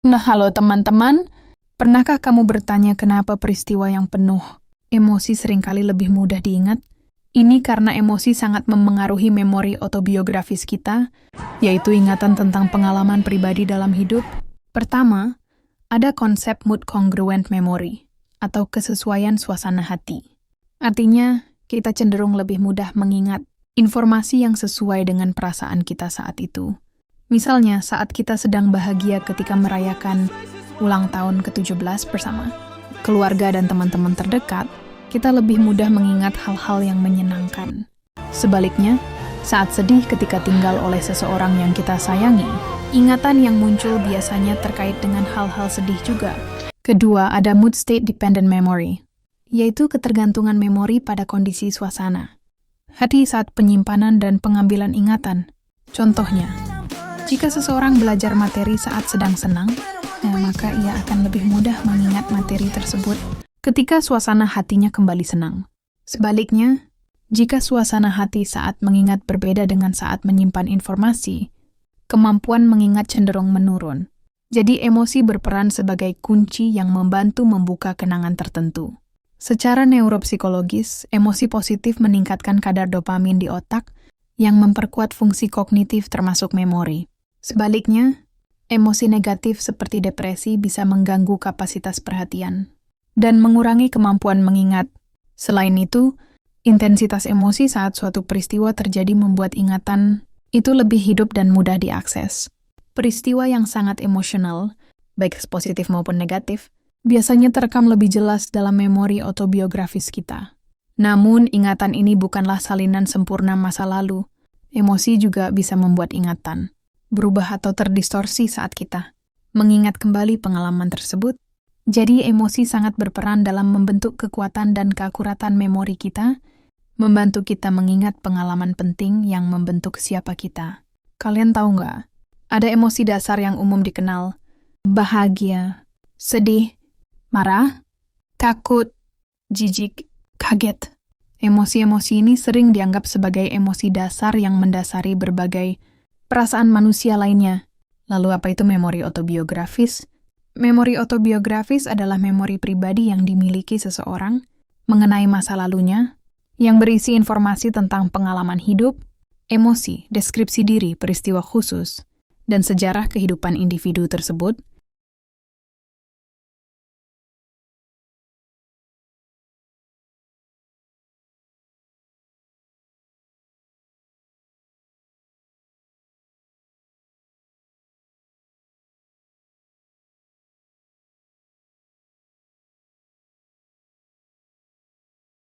Nah, halo teman-teman. Pernahkah kamu bertanya kenapa peristiwa yang penuh emosi seringkali lebih mudah diingat? Ini karena emosi sangat memengaruhi memori autobiografis kita, yaitu ingatan tentang pengalaman pribadi dalam hidup. Pertama, ada konsep mood congruent memory, atau kesesuaian suasana hati. Artinya, kita cenderung lebih mudah mengingat informasi yang sesuai dengan perasaan kita saat itu. Misalnya, saat kita sedang bahagia ketika merayakan ulang tahun ke-17 bersama keluarga dan teman-teman terdekat, kita lebih mudah mengingat hal-hal yang menyenangkan. Sebaliknya, saat sedih ketika tinggal oleh seseorang yang kita sayangi, ingatan yang muncul biasanya terkait dengan hal-hal sedih juga. Kedua, ada mood state dependent memory, yaitu ketergantungan memori pada kondisi suasana. Hati saat penyimpanan dan pengambilan ingatan. Contohnya, jika seseorang belajar materi saat sedang senang, maka ia akan lebih mudah mengingat materi tersebut ketika suasana hatinya kembali senang. Sebaliknya, jika suasana hati saat mengingat berbeda dengan saat menyimpan informasi, kemampuan mengingat cenderung menurun. Jadi emosi berperan sebagai kunci yang membantu membuka kenangan tertentu. Secara neuropsikologis, emosi positif meningkatkan kadar dopamin di otak yang memperkuat fungsi kognitif termasuk memori. Sebaliknya, emosi negatif seperti depresi bisa mengganggu kapasitas perhatian dan mengurangi kemampuan mengingat. Selain itu, intensitas emosi saat suatu peristiwa terjadi membuat ingatan itu lebih hidup dan mudah diakses. Peristiwa yang sangat emosional, baik positif maupun negatif, biasanya terekam lebih jelas dalam memori autobiografis kita. Namun, ingatan ini bukanlah salinan sempurna masa lalu. Emosi juga bisa membuat ingatan berubah atau terdistorsi saat kita mengingat kembali pengalaman tersebut. Jadi emosi sangat berperan dalam membentuk kekuatan dan keakuratan memori kita, membantu kita mengingat pengalaman penting yang membentuk siapa kita. Kalian tahu nggak? Ada emosi dasar yang umum dikenal: bahagia, sedih, marah, takut, jijik, kaget. Emosi-emosi ini sering dianggap sebagai emosi dasar yang mendasari berbagai perasaan manusia lainnya. Lalu apa itu memori autobiografis? Memori autobiografis adalah memori pribadi yang dimiliki seseorang mengenai masa lalunya, yang berisi informasi tentang pengalaman hidup, emosi, deskripsi diri, peristiwa khusus, dan sejarah kehidupan individu tersebut